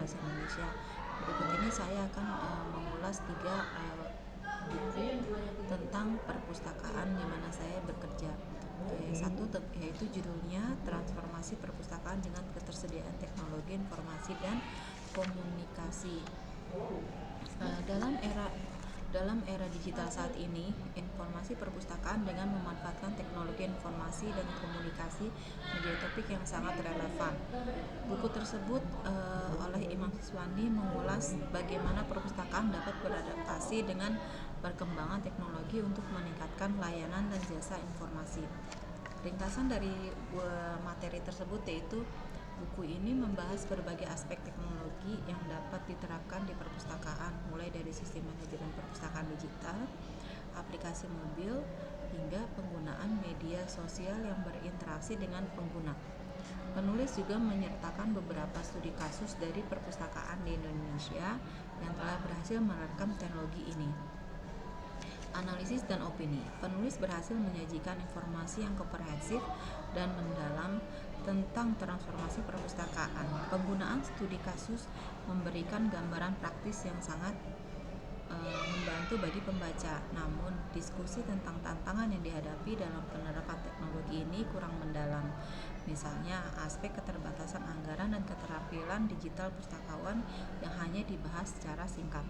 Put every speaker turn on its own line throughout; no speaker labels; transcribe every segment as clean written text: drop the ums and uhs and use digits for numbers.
Bahasa Indonesia. Berikut ini saya akan mengulas 3 buku tentang perpustakaan di mana saya bekerja. Satu yaitu judulnya Transformasi Perpustakaan dengan Ketersediaan Teknologi Informasi dan Komunikasi. Dalam era digital saat ini, informasi perpustakaan dengan memanfaatkan teknologi informasi dan komunikasi menjadi topik yang sangat relevan. Buku tersebut oleh Imam Siswandi mengulas bagaimana perpustakaan dapat beradaptasi dengan perkembangan teknologi untuk meningkatkan layanan dan jasa informasi. Ringkasan dari materi tersebut yaitu buku ini membahas berbagai aspek teknologi yang dapat diterapkan di perpustakaan, mulai dari sistem manajemen perpustakaan digital, aplikasi mobil, hingga penggunaan media sosial yang berinteraksi dengan pengguna. Penulis juga menyertakan beberapa studi kasus dari perpustakaan di Indonesia yang telah berhasil menerapkan teknologi ini. Analisis dan opini. Penulis berhasil menyajikan informasi yang komprehensif dan mendalam tentang transformasi perpustakaan. Penggunaan studi kasus memberikan gambaran praktis yang sangat membantu bagi pembaca. Namun, diskusi tentang tantangan yang dihadapi dalam penerapan teknologi ini kurang mendalam. Misalnya, aspek keterbatasan anggaran dan keterampilan digital pustakawan yang hanya dibahas secara singkat.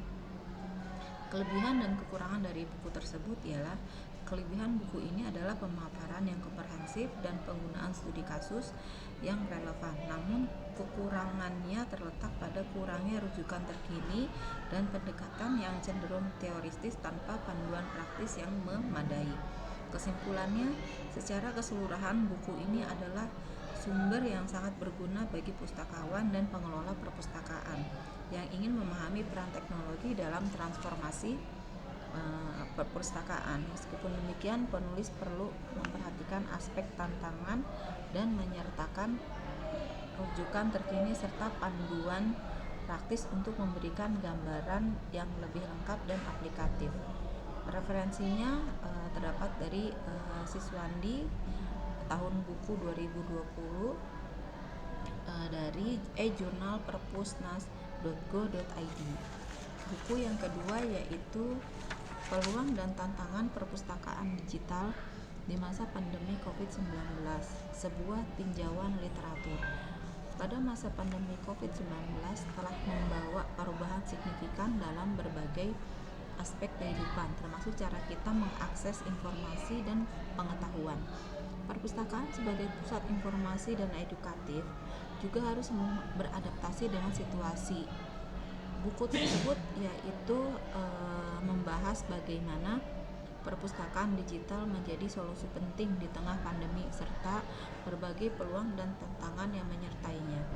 Kelebihan dan kekurangan dari buku tersebut ialah kelebihan buku ini adalah pemaparan yang komprehensif dan penggunaan studi kasus yang relevan. Namun kekurangannya terletak pada kurangnya rujukan terkini dan pendekatan yang cenderung teoristis tanpa panduan praktis yang memadai. Kesimpulannya, secara keseluruhan buku ini adalah sumber yang sangat berguna bagi pustakawan dan pengelola perpustakaan yang ingin memahami peran teknologi dalam transformasi perpustakaan. Meskipun demikian, penulis perlu memperhatikan aspek tantangan dan menyertakan rujukan terkini serta panduan praktis untuk memberikan gambaran yang lebih lengkap dan aplikatif. Referensinya terdapat dari Siswandi tahun buku 2020 dari e-jurnal-perpusnas.go.id. Buku yang kedua yaitu Peluang dan Tantangan Perpustakaan Digital di Masa Pandemi COVID-19, sebuah tinjauan literatur. Pada masa pandemi COVID-19 telah membawa perubahan signifikan dalam berbagai aspek kehidupan, termasuk cara kita mengakses informasi dan pengetahuan. Perpustakaan sebagai pusat informasi dan edukatif juga harus beradaptasi dengan situasi. Buku tersebut yaitu membahas bagaimana perpustakaan digital menjadi solusi penting di tengah pandemi serta berbagai peluang dan tantangan yang menyertainya.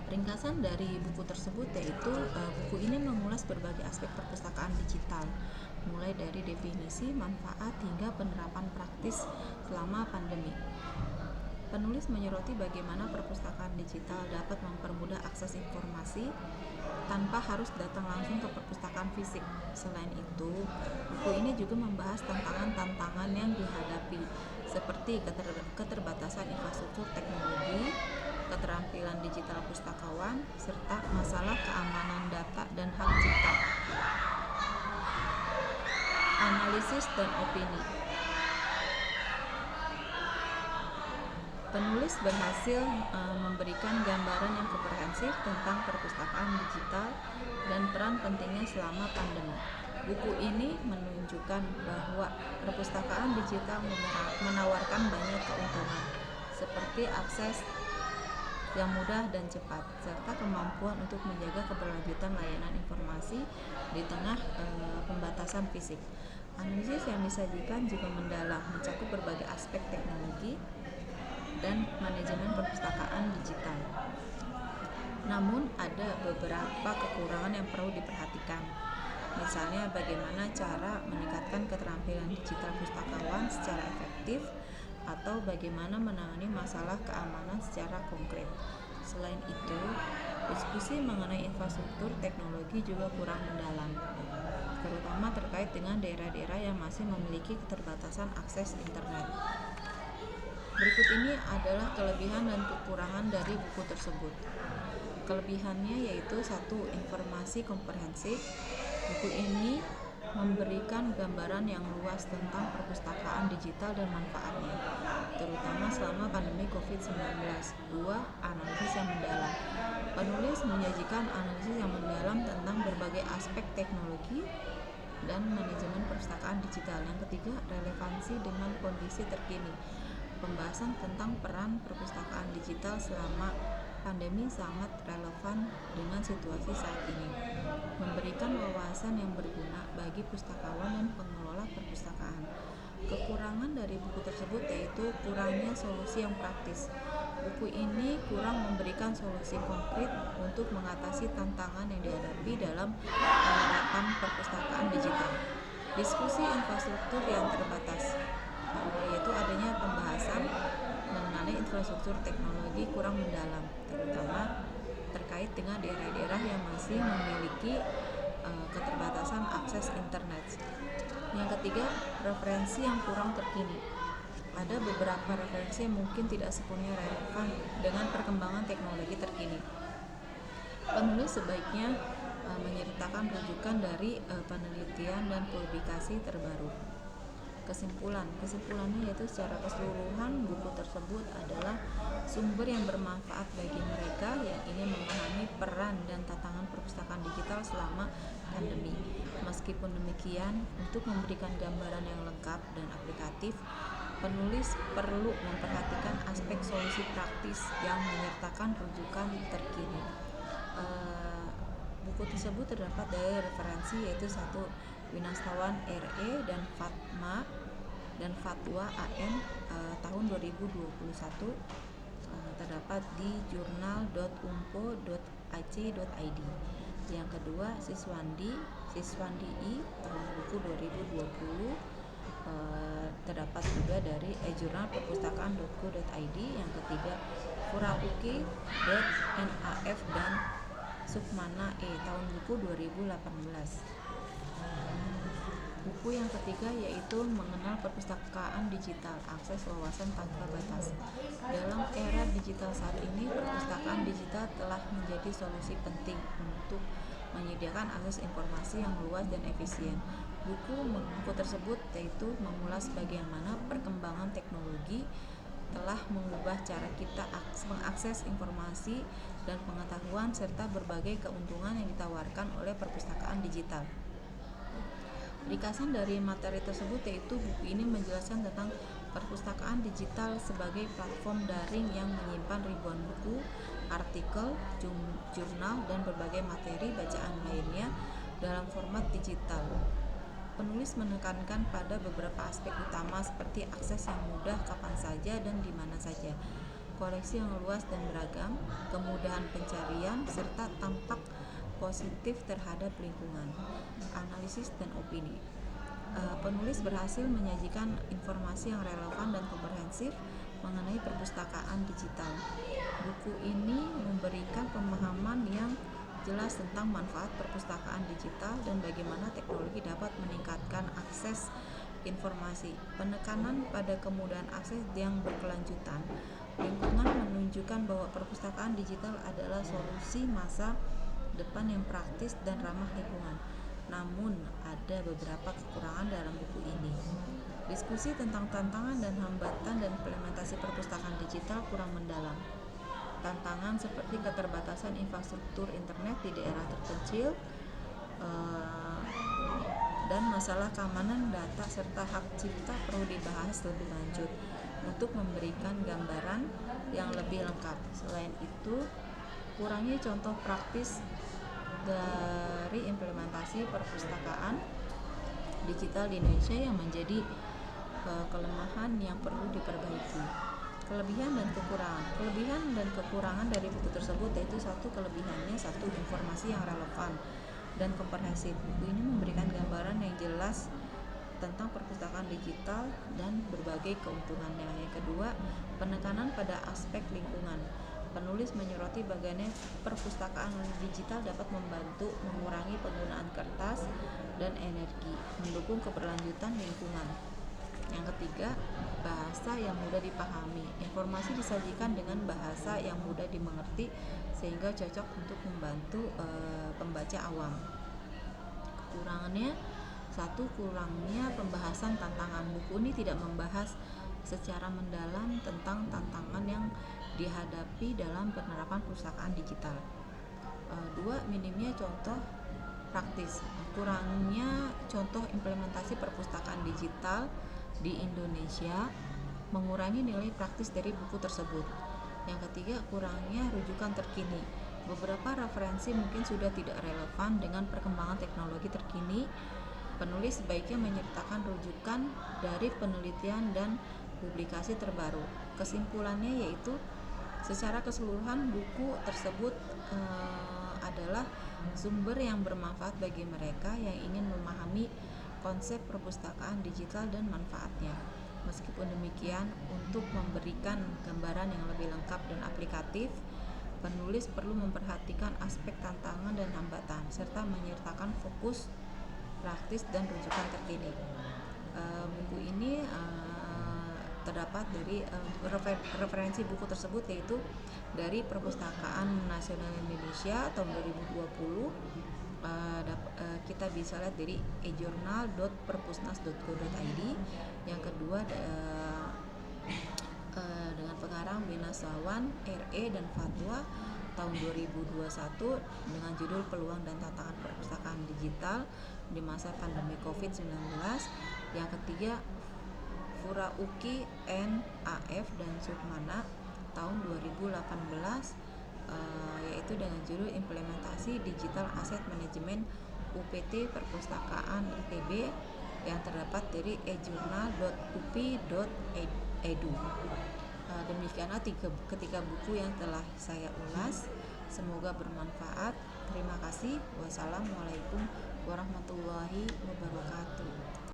Ringkasan dari buku tersebut yaitu buku ini mengulas berbagai aspek perpustakaan digital, mulai dari definisi, manfaat, hingga penerapan praktis selama pandemi. Penulis menyoroti bagaimana perpustakaan digital dapat mempermudah akses informasi tanpa harus datang langsung ke perpustakaan fisik. Selain itu, buku ini juga membahas tantangan-tantangan yang dihadapi, seperti keterbatasan infrastruktur teknologi, keterampilan digital pustakawan, serta masalah keamanan data dan hak cipta. Analisis dan opini. Penulis berhasil memberikan gambaran yang komprehensif tentang perpustakaan digital dan peran pentingnya selama pandemi. Buku ini menunjukkan bahwa perpustakaan digital menawarkan banyak keuntungan, seperti akses yang mudah dan cepat, serta kemampuan untuk menjaga keberlanjutan layanan informasi di tengah pembatasan fisik. Analisis yang disajikan juga mendalam, mencakup berbagai aspek teknologi dan manajemen perpustakaan digital. Namun ada beberapa kekurangan yang perlu diperhatikan. Misalnya bagaimana cara meningkatkan keterampilan digital pustakawan secara efektif atau bagaimana menangani masalah keamanan secara konkret. Selain itu, diskusi mengenai infrastruktur teknologi juga kurang mendalam, terutama terkait dengan daerah-daerah yang masih memiliki keterbatasan akses internet. Berikut ini adalah kelebihan dan kekurangan dari buku tersebut. Kelebihannya yaitu satu, informasi komprehensif. Buku ini memberikan gambaran yang luas tentang perpustakaan digital dan manfaatnya, terutama selama pandemi COVID-19. Dua, analisis yang mendalam. Penulis menyajikan analisis yang mendalam tentang berbagai aspek teknologi dan manajemen perpustakaan digital. Yang ketiga, relevansi dengan kondisi terkini. Pembahasan tentang peran perpustakaan digital selama pandemi sangat relevan dengan situasi saat ini, memberikan wawasan yang berguna bagi pustakawan dan pengelola perpustakaan. Kekurangan dari buku tersebut yaitu kurangnya solusi yang praktis. Buku ini kurang memberikan solusi konkret untuk mengatasi tantangan yang dihadapi dalam penerapan perpustakaan digital. Diskusi infrastruktur yang terbatas, yaitu adanya pembahasan mengenai infrastruktur teknologi kurang mendalam, terutama terkait dengan daerah-daerah yang masih memiliki keterbatasan akses internet. Yang ketiga, referensi yang kurang terkini. Ada beberapa referensi yang mungkin tidak sepenuhnya relevan dengan perkembangan teknologi terkini. Penulis sebaiknya menyertakan rujukan dari penelitian dan publikasi terbaru. Kesimpulannya yaitu secara keseluruhan buku tersebut adalah sumber yang bermanfaat bagi mereka yang ingin memahami peran dan tantangan perpustakaan digital selama pandemi. Meskipun demikian, untuk memberikan gambaran yang lengkap dan aplikatif, penulis perlu memperhatikan aspek solusi praktis yang menyertakan rujukan terkini. Buku tersebut terdapat dari referensi yaitu satu, Winastawan R.E. dan Fatwa AM tahun 2021, terdapat di jurnal.umpo.ac.id. Yang kedua, Siswandi I tahun buku 2020, terdapat juga dari jurnal.perpustakaan.co.id. Yang ketiga, Furauki.naf dan Sukmana tahun buku 2018. Buku yang ketiga yaitu Mengenal Perpustakaan Digital, Akses Wawasan Tanpa Batas. Dalam era digital saat ini, perpustakaan digital telah menjadi solusi penting untuk menyediakan akses informasi yang luas dan efisien. Buku tersebut yaitu mengulas bagaimana perkembangan teknologi telah mengubah cara kita mengakses informasi dan pengetahuan serta berbagai keuntungan yang ditawarkan oleh perpustakaan digital. Ringkasan dari materi tersebut yaitu buku ini menjelaskan tentang perpustakaan digital sebagai platform daring yang menyimpan ribuan buku, artikel, jurnal, dan berbagai materi bacaan lainnya dalam format digital. Penulis menekankan pada beberapa aspek utama seperti akses yang mudah kapan saja dan di mana saja, koleksi yang luas dan beragam, kemudahan pencarian, serta tampak positif terhadap lingkungan. Analisis dan opini. Penulis berhasil menyajikan informasi yang relevan dan komprehensif mengenai perpustakaan digital. Buku ini memberikan pemahaman yang jelas tentang manfaat perpustakaan digital dan bagaimana teknologi dapat meningkatkan akses informasi. Penekanan pada kemudahan akses yang berkelanjutan. Lingkungan menunjukkan bahwa perpustakaan digital adalah solusi masa depan yang praktis dan ramah lingkungan. Namun, ada beberapa kekurangan dalam buku ini. Diskusi tentang tantangan dan hambatan dan implementasi perpustakaan digital kurang mendalam. Tantangan seperti keterbatasan infrastruktur internet di daerah terpencil, dan masalah keamanan data serta hak cipta perlu dibahas lebih lanjut untuk memberikan gambaran yang lebih lengkap. Selain itu, kurangnya contoh praktis dari implementasi perpustakaan digital di Indonesia yang menjadi kelemahan yang perlu diperbaiki. Kelebihan dan kekurangan dari buku tersebut yaitu satu, kelebihannya satu, informasi yang relevan dan komprehensif. Buku ini memberikan gambaran yang jelas tentang perpustakaan digital dan berbagai keuntungannya. Yang kedua, penekanan pada aspek lingkungan. Penulis menyoroti bagaimana perpustakaan digital dapat membantu mengurangi penggunaan kertas dan energi, mendukung keberlanjutan lingkungan. Yang ketiga, bahasa yang mudah dipahami. Informasi disajikan dengan bahasa yang mudah dimengerti sehingga cocok untuk membantu pembaca awam. Kekurangannya, satu, kurangnya pembahasan tantangan. Buku ini tidak membahas secara mendalam tentang tantangan yang dihadapi dalam penerapan perpustakaan digital. Dua, minimnya contoh praktis. Kurangnya contoh implementasi perpustakaan digital di Indonesia mengurangi nilai praktis dari buku tersebut. Yang ketiga, kurangnya rujukan terkini. Beberapa referensi mungkin sudah tidak relevan dengan perkembangan teknologi terkini. Penulis sebaiknya menyertakan rujukan dari penelitian dan publikasi terbaru. Kesimpulannya yaitu, secara keseluruhan buku tersebut adalah sumber yang bermanfaat bagi mereka yang ingin memahami konsep perpustakaan digital dan manfaatnya. Meskipun demikian, untuk memberikan gambaran yang lebih lengkap dan aplikatif, penulis perlu memperhatikan aspek tantangan dan hambatan, serta menyertakan fokus praktis dan rujukan terkini. Buku ini terdapat dari referensi buku tersebut yaitu dari Perpustakaan Nasional Indonesia tahun 2020. Kita bisa lihat dari ejournal.perpusnas.go.id. Yang kedua dengan pengarang Binasawan RE dan Fatwa tahun 2021 dengan judul Peluang dan Tantangan Perpustakaan Digital di Masa Pandemi COVID-19. Yang ketiga Furauki NAF dan Sukmana tahun 2018 yaitu dengan judul Implementasi Digital Asset Management UPT Perpustakaan ITB yang terdapat dari ejournal.upi.edu. Demikianlah ketiga buku yang telah saya ulas. Semoga bermanfaat. Terima kasih. Wassalamualaikum warahmatullahi wabarakatuh.